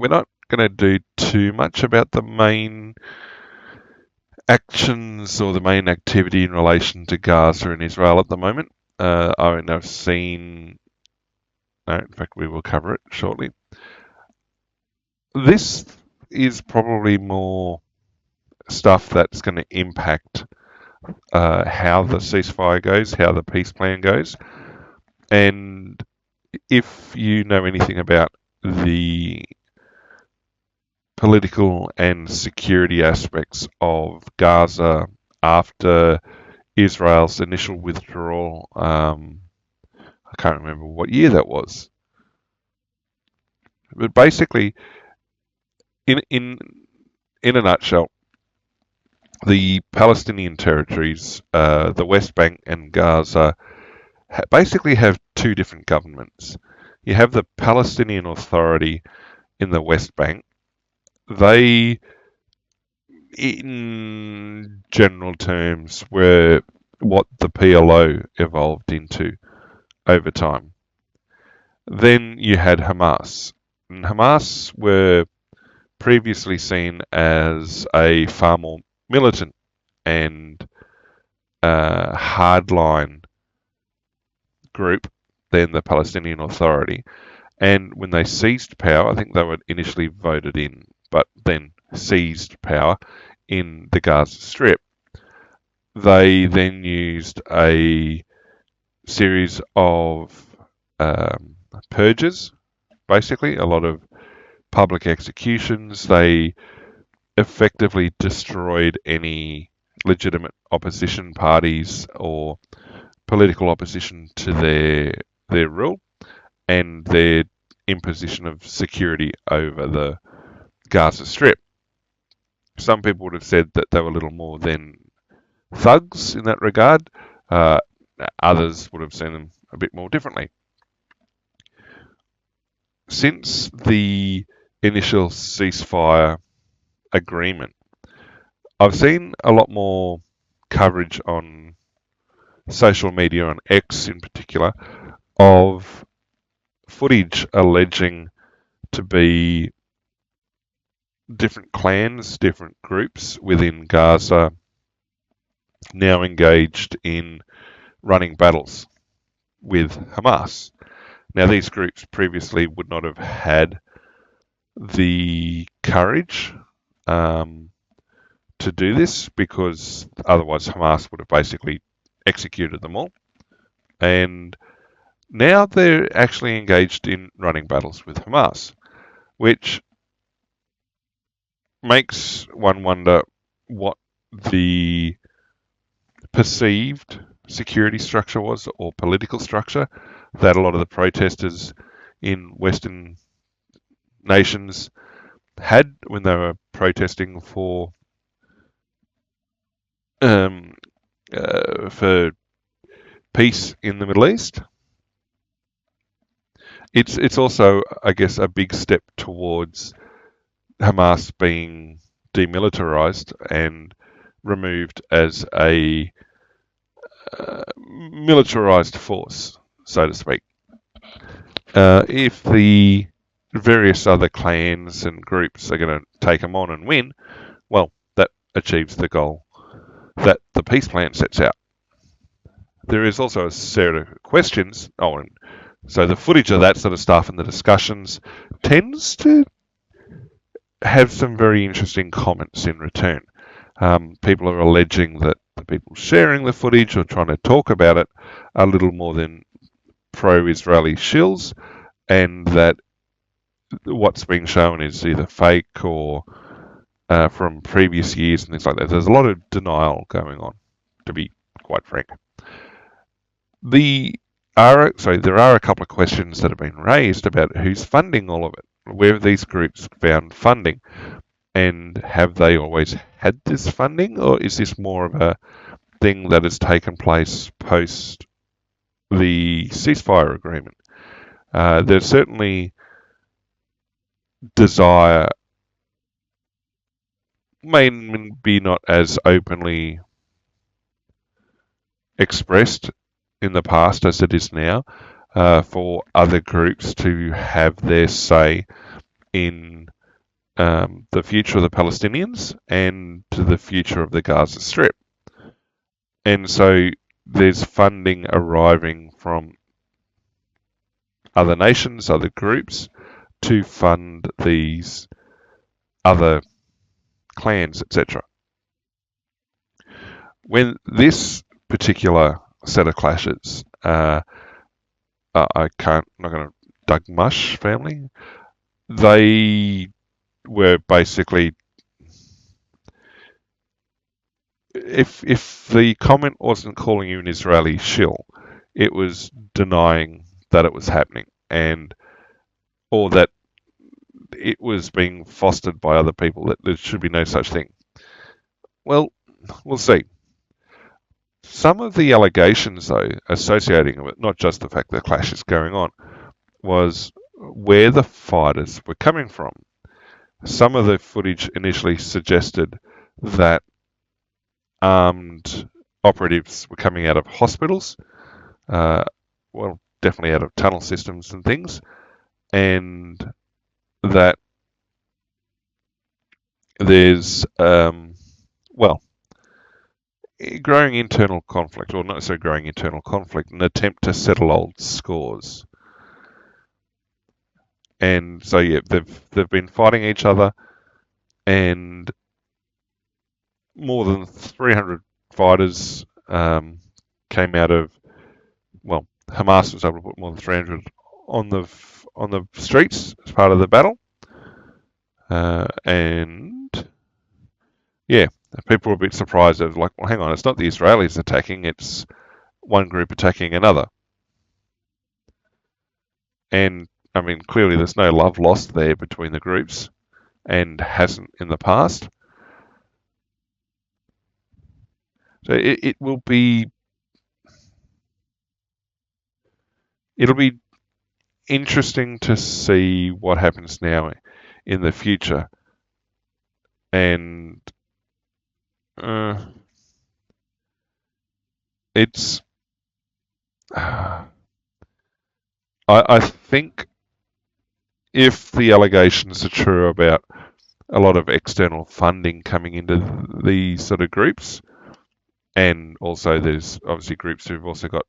we're not going to do too much about the main actions or the main activity in relation to Gaza and Israel at the moment. I've seen. No, in fact, we will cover it shortly. This is probably more stuff that's going to impact how the ceasefire goes, how the peace plan goes. And if you know anything about the political and security aspects of Gaza after Israel's initial withdrawal, I can't remember what year that was. But basically, in a nutshell, the Palestinian territories, the West Bank and Gaza, basically have two different governments. You have the Palestinian Authority in the West Bank. They, in general terms, were what the PLO evolved into over time. Then you had Hamas. And Hamas were previously seen as a far more militant and hardline group than the Palestinian Authority. And when they seized power, I think they were initially voted in, but then seized power in the Gaza Strip. They then used a series of purges, basically, a lot of public executions. They effectively destroyed any legitimate opposition parties or political opposition to their rule and their imposition of security over the Gaza Strip. Some people would have said that they were little more than thugs in that regard. Others would have seen them a bit more differently. Since the initial ceasefire agreement, I've seen a lot more coverage on social media, on X in particular, of footage alleging to be different clans, different groups within Gaza now engaged in running battles with Hamas. Now, these groups previously would not have had the courage to do this because otherwise Hamas would have basically executed them all. And now they're actually engaged in running battles with Hamas, which makes one wonder what the perceived security structure was or political structure that a lot of the protesters in Western nations had when they were protesting for peace in the Middle East. It's also, I guess, a big step towards Hamas being demilitarized and removed as a militarized force, so to speak. If the various other clans and groups are going to take them on and win, well, that achieves the goal that the peace plan sets out. There is also a set of questions. And so the footage of that sort of stuff and the discussions tends to have some very interesting comments in return. People are alleging that the people sharing the footage or trying to talk about it are little more than pro-Israeli shills, and that what's being shown is either fake or from previous years and things like that. There's a lot of denial going on, to be quite frank. There are a couple of questions that have been raised about who's funding all of it. Where have these groups found funding? And have they always had this funding, or is this more of a thing that has taken place post the ceasefire agreement? There's certainly desire, maybe not as openly expressed in the past as it is now, for other groups to have their say in the future of the Palestinians and to the future of the Gaza Strip. And so there's funding arriving from other nations, other groups, to fund these other clans, etc. When this particular set of clashes, I'm not going to Doug Mush family, they were basically, if the comment wasn't calling you an Israeli shill, it was denying that it was happening, and or that it was being fostered by other people, that there should be no such thing. Well, we'll see. Some of the allegations, though, associating with not just the fact that the clash is going on, was where the fighters were coming from. Some of the footage initially suggested that armed operatives were coming out of hospitals, well, definitely out of tunnel systems and things, and that there's, growing internal conflict, or not so growing internal conflict, an attempt to settle old scores. And so, yeah, they've been fighting each other, and more than 300 fighters came out of, well, Hamas was able to put more than 300 on the streets as part of the battle. And yeah, people were a bit surprised. They were like, well, hang on, it's not the Israelis attacking, it's one group attacking another. And I mean, clearly there's no love lost there between the groups, and hasn't in the past. So it'll be interesting to see what happens now in the future. And it's I think if the allegations are true about a lot of external funding coming into these sort of groups, and also there's obviously groups who've also got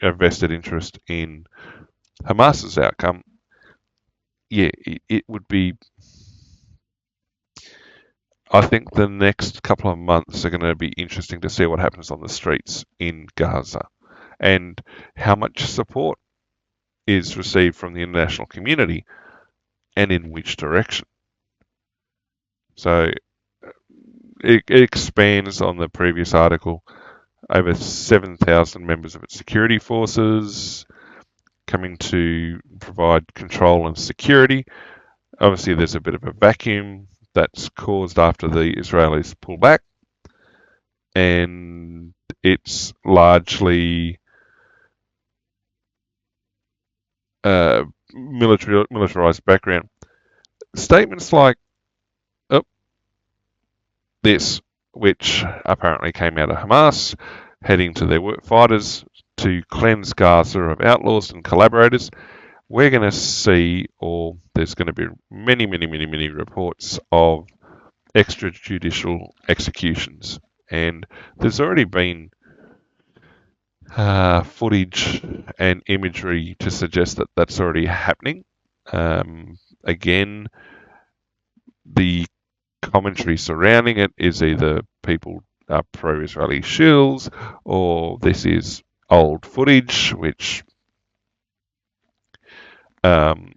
a vested interest in Hamas's outcome, yeah, it would be. I think the next couple of months are going to be interesting to see what happens on the streets in Gaza, and how much support is received from the international community, and in which direction. So it expands on the previous article. Over 7,000 members of its security forces coming to provide control and security. Obviously, there's a bit of a vacuum that's caused after the Israelis pull back, and it's largely militarized background. Statements like, oh, this, which apparently came out of Hamas, heading to their fighters to cleanse Gaza of outlaws and collaborators. We're going to see, or there's going to be many, many, many, many reports of extrajudicial executions. And there's already been footage and imagery to suggest that that's already happening. Again, the commentary surrounding it is either people are pro-Israeli shills, or this is old footage, which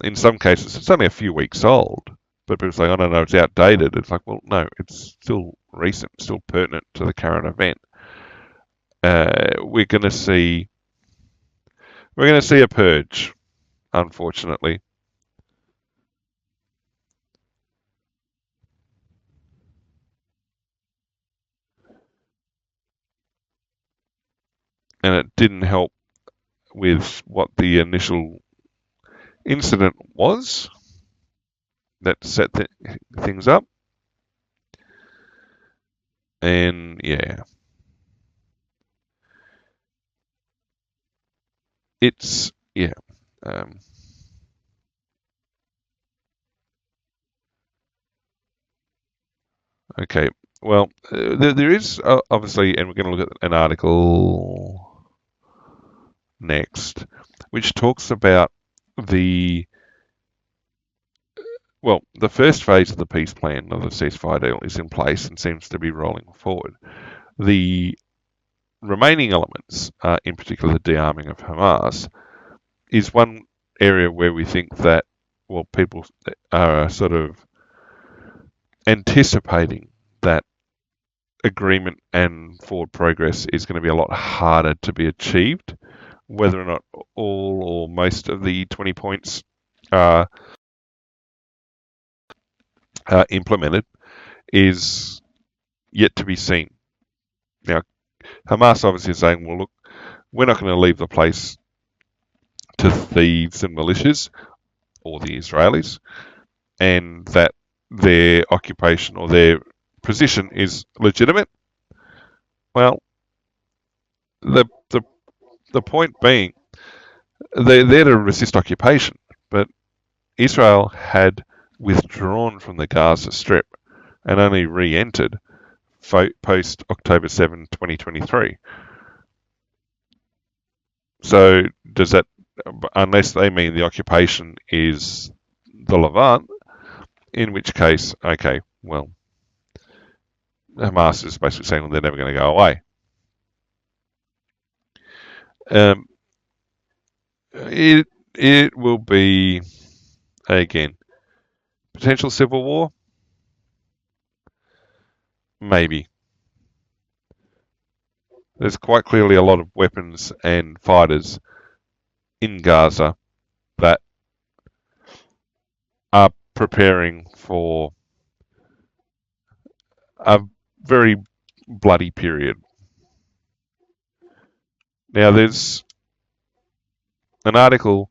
in some cases it's only a few weeks old, but people say, oh no, it's outdated. It's like, well, no, it's still recent, still pertinent to the current event. We're going to see a purge, unfortunately. And it didn't help with what the initial incident was that set things up. And yeah, it's, yeah. Okay. Well, there is obviously, and we're going to look at an article next, which talks about the the first phase of the peace plan of the ceasefire deal is in place and seems to be rolling forward. The remaining elements, in particular the de-arming of Hamas, is one area where we think that, well, people are sort of anticipating that agreement and forward progress is going to be a lot harder to be achieved. Whether or not all or most of the 20 points are implemented is yet to be seen. Now, Hamas obviously is saying, well, look, we're not going to leave the place to thieves and militias or the Israelis, and that their occupation or their position is legitimate. Well, the point being, they're there to resist occupation, but Israel had withdrawn from the Gaza Strip and only re-entered post October 7, 2023. So does that, unless they mean the occupation is the Levant, in which case, okay, well, Hamas is basically saying they're never going to go away. It will be, again, potential civil war? Maybe. There's quite clearly a lot of weapons and fighters in Gaza that are preparing for a very bloody period. Now, there's an article,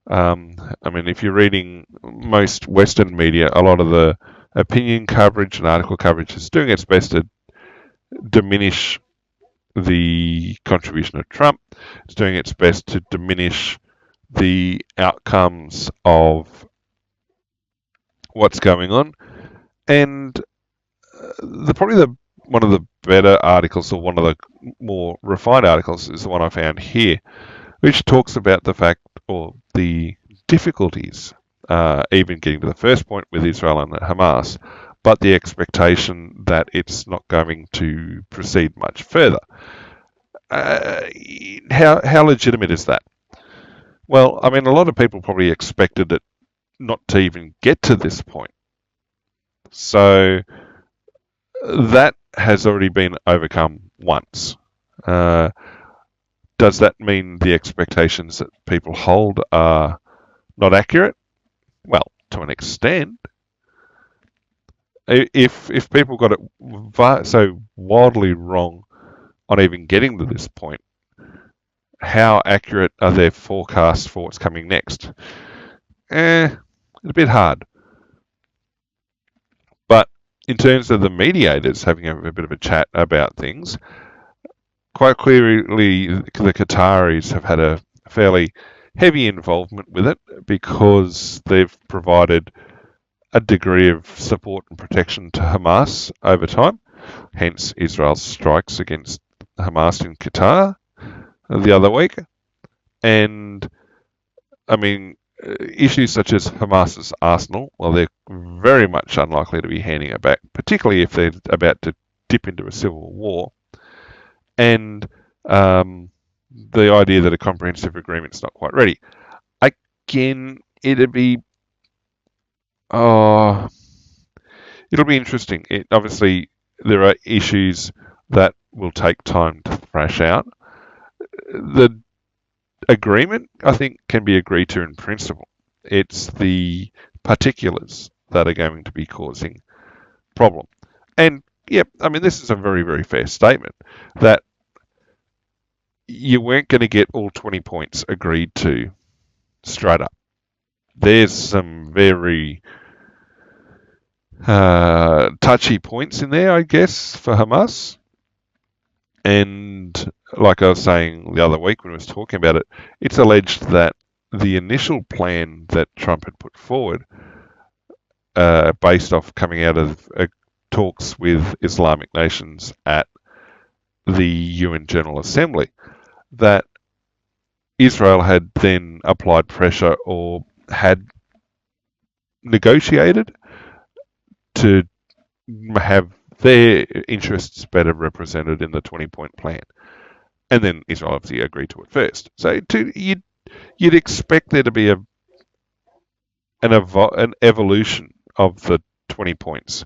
I mean, if you're reading most Western media, a lot of the opinion coverage and article coverage is doing its best to diminish the contribution of Trump. It's doing its best to diminish the outcomes of what's going on. And probably one of the better articles, or one of the more refined articles, is the one I found here, which talks about the fact, or the difficulties, even getting to the first point with Israel and Hamas, but the expectation that it's not going to proceed much further. How legitimate is that? Well, I mean, a lot of people probably expected it not to even get to this point. So that has already been overcome once. Does that mean the expectations that people hold are not accurate? Well, to an extent. If people got it so wildly wrong on even getting to this point, how accurate are their forecasts for what's coming next? It's a bit hard. But in terms of the mediators having a bit of a chat about things, quite clearly the Qataris have had a fairly heavy involvement with it because they've provided a degree of support and protection to Hamas over time, hence Israel's strikes against Hamas in Qatar the other week. And, I mean, issues such as Hamas's arsenal, well, they're very much unlikely to be handing it back, particularly if they're about to dip into a civil war. And the idea that a comprehensive agreement's not quite ready. Again, it'll be interesting. Obviously, there are issues that will take time to thrash out. The agreement, I think, can be agreed to in principle. It's the particulars that are going to be causing problem. And, yep, I mean, this is a very, very fair statement that you weren't going to get all 20 points agreed to straight up. There's some very touchy points in there, I guess, for Hamas. And like I was saying the other week when I was talking about it, it's alleged that the initial plan that Trump had put forward, based off coming out of talks with Islamic nations at the UN General Assembly, that Israel had then applied pressure or had negotiated to have their interests better represented in the 20-point plan. And then Israel obviously agreed to it first. So you'd expect there to be an evolution of the 20 points.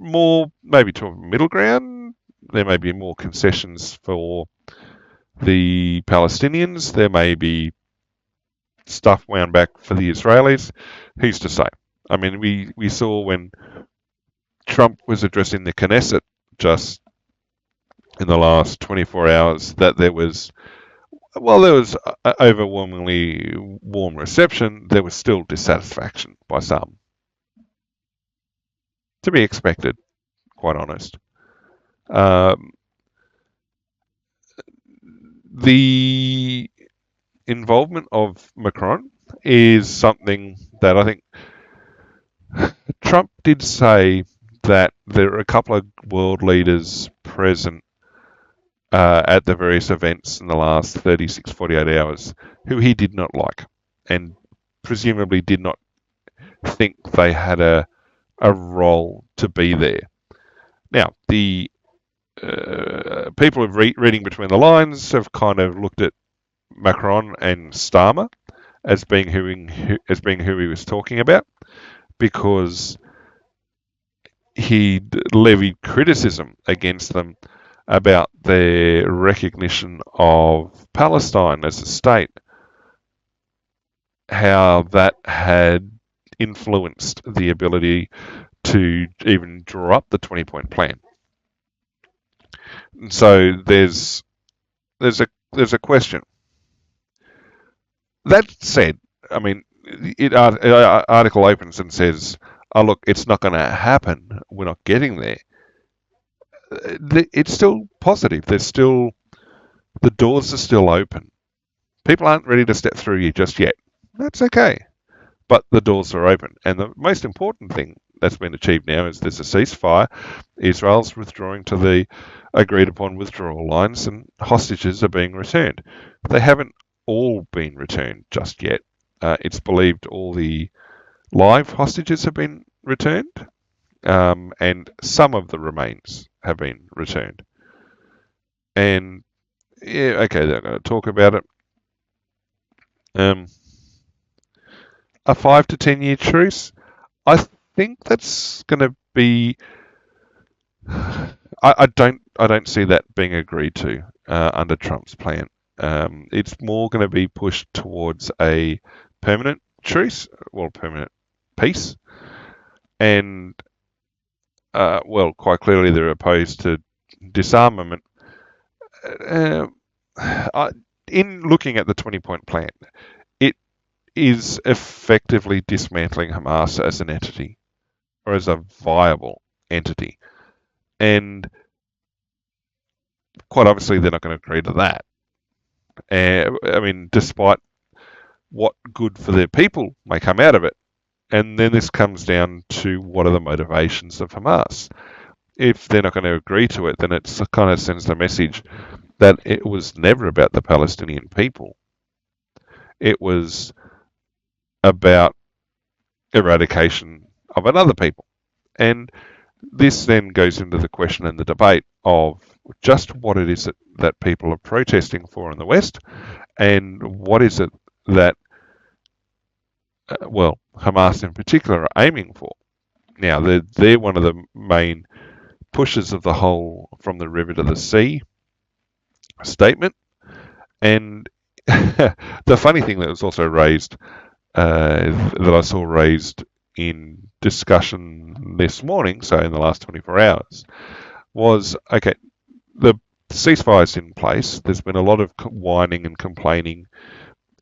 More maybe to a middle ground. There may be more concessions for the Palestinians. There may be stuff wound back for the Israelis. Who's to say? I mean, we saw when Trump was addressing the Knesset just in the last 24 hours that there was overwhelmingly warm reception. There was still dissatisfaction by some. To be expected, quite honest. The involvement of Macron is something that I think Trump did say that there are a couple of world leaders present at the various events in the last 36, 48 hours who he did not like and presumably did not think they had a role to be there. Now, the people reading between the lines have kind of looked at Macron and Starmer as being who he was talking about, because he levied criticism against them about their recognition of Palestine as a state, how that had influenced the ability to even draw up the 20-point plan. And so there's a question. That said, I mean, article opens and says, "Oh look, it's not going to happen. We're not getting there." It's still positive. The doors are still open. People aren't ready to step through you just yet. That's okay. But the doors are open. And the most important thing that's been achieved now is there's a ceasefire. Israel's withdrawing to the agreed upon withdrawal lines and hostages are being returned. They haven't all been returned just yet. It's believed all the live hostages have been returned, and some of the remains have been returned. And yeah, okay, they're going to talk about it. A 5 to 10 year truce, I think that's going to be. I don't see that being agreed to under Trump's plan. It's more going to be pushed towards a permanent truce, permanent peace, and quite clearly they're opposed to disarmament. In looking at the 20-point plan, it is effectively dismantling Hamas as an entity, or as a viable entity. And quite obviously they're not going to agree to that. I mean, despite what good for their people may come out of it. And then this comes down to what are the motivations of Hamas. If they're not going to agree to it, then it kind of sends the message that it was never about the Palestinian people. It was about eradication of another people. And this then goes into the question and the debate of just what it is that people are protesting for in the West, and what is it that, Hamas in particular are aiming for. Now, they're one of the main pushers of the whole from the river to the sea statement. And the funny thing that was also raised, that I saw raised in discussion this morning, so in the last 24 hours, was, okay, the ceasefire's in place. There's been a lot of whining and complaining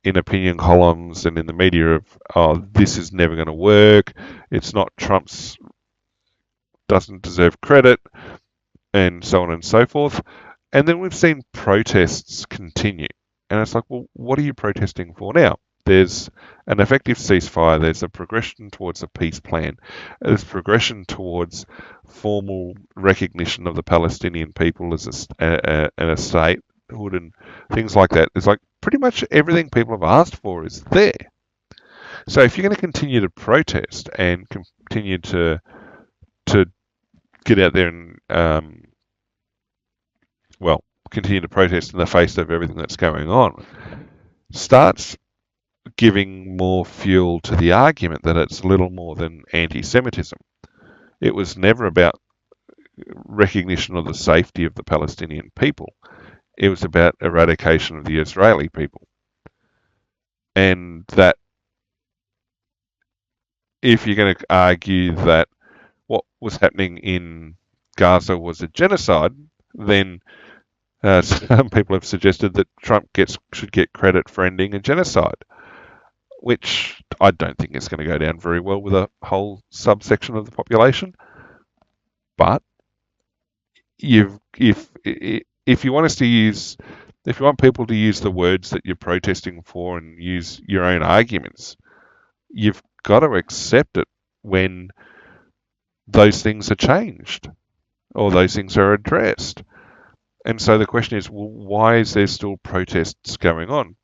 in opinion columns and in the media of, this is never going to work. It's not Trump's, doesn't deserve credit, and so on and so forth. And then we've seen protests continue. And it's like, well, what are you protesting for now? There's an effective ceasefire. There's a progression towards a peace plan. There's progression towards formal recognition of the Palestinian people as a statehood and things like that. It's like pretty much everything people have asked for is there. So if you're going to continue to protest and continue to get out there and continue to protest in the face of everything that's going on, starts giving more fuel to the argument that it's little more than anti-Semitism. It was never about recognition of the safety of the Palestinian people. It was about eradication of the Israeli people. And that if you're going to argue that what was happening in Gaza was a genocide, then some people have suggested that Trump should get credit for ending a genocide, which I don't think is going to go down very well with a whole subsection of the population. But if you want people to use the words that you're protesting for and use your own arguments, you've got to accept it when those things are changed or those things are addressed. And so the question is, well, why is there still protests going on?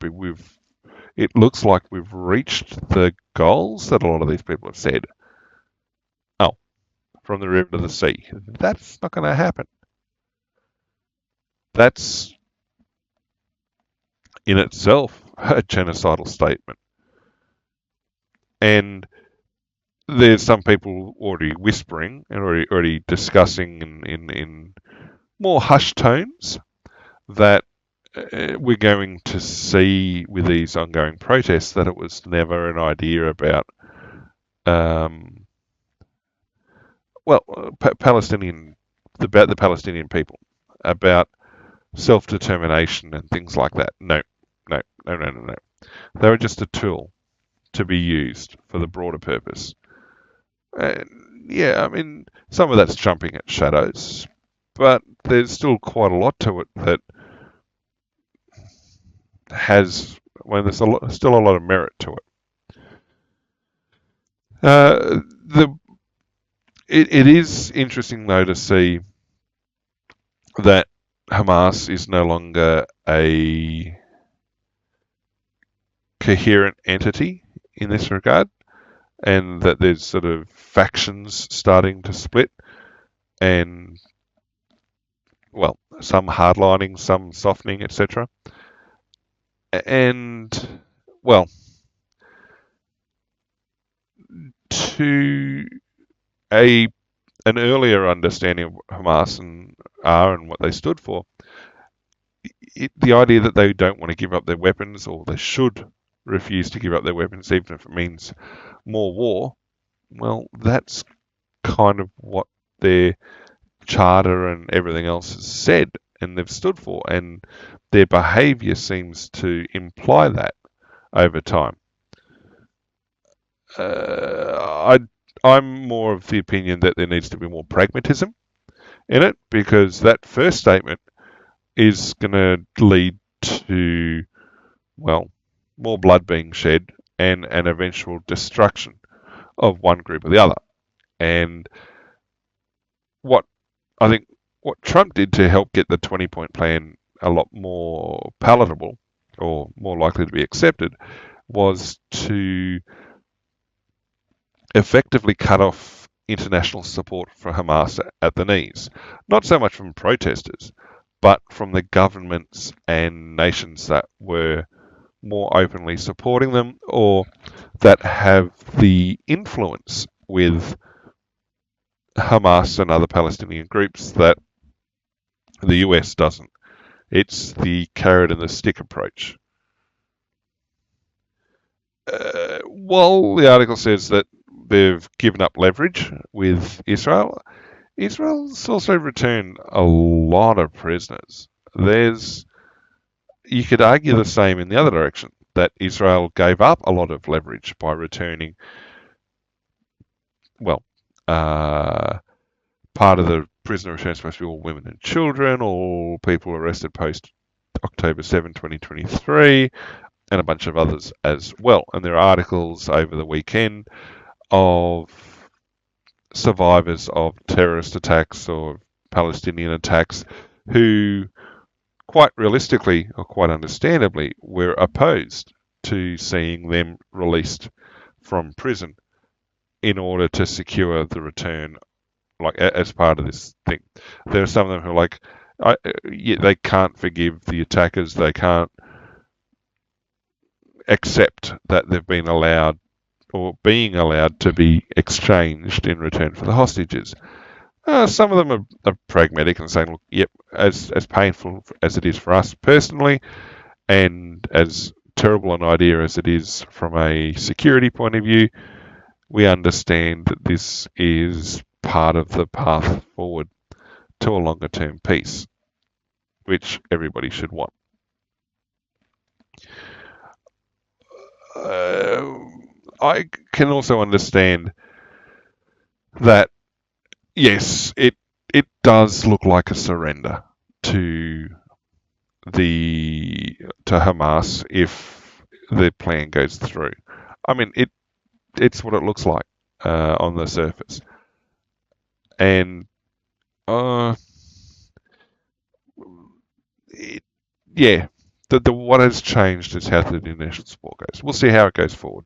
It looks like we've reached the goals that a lot of these people have said. Oh, from the river to the sea. That's not going to happen. That's in itself a genocidal statement. And there's some people already whispering and already discussing in more hushed tones that we're going to see with these ongoing protests that it was never an idea about the Palestinian people, about self-determination and things like that. No. They were just a tool to be used for the broader purpose. Yeah, I mean, some of that's jumping at shadows, but there's still quite a lot to it that there's still a lot of merit to it. It is interesting, though, to see that Hamas is no longer a coherent entity in this regard, and that there's sort of factions starting to split, and some hardlining, some softening, etc. And to an earlier understanding of Hamas and what they stood for, the idea that they don't want to give up their weapons, or they should refuse to give up their weapons, even if it means more war, that's kind of what their charter and everything else has said and they've stood for, and their behaviour seems to imply that over time. I'm more of the opinion that there needs to be more pragmatism in it, because that first statement is going to lead to, more blood being shed and an eventual destruction of one group or the other. And what Trump did to help get the 20-point plan a lot more palatable, or more likely to be accepted, was to effectively cut off international support for Hamas at the knees. Not so much from protesters, but from the governments and nations that were more openly supporting them, or that have the influence with Hamas and other Palestinian groups that the US doesn't. It's the carrot and the stick approach. While the article says that they've given up leverage with Israel's also returned a lot of prisoners. You could argue the same in the other direction, that Israel gave up a lot of leverage by returning, part of the prisoner return is supposed to be all women and children, all people arrested post October 7, 2023, and a bunch of others as well. And there are articles over the weekend of survivors of terrorist attacks or Palestinian attacks who quite realistically or quite understandably were opposed to seeing them released from prison in order to secure the return, like as part of this thing. There are some of them who are like, they can't forgive the attackers. They can't accept that they've been allowed or being allowed to be exchanged in return for the hostages. Some of them are pragmatic and saying, look, yep, as painful as it is for us personally, and as terrible an idea as it is from a security point of view, we understand that this is part of the path forward to a longer term peace, which everybody should want. I can also understand that, yes, it does look like a surrender to Hamas if the plan goes through. I mean, it's what it looks like on the surface, and yeah, the what has changed is how the international sport goes. We'll see how it goes forward.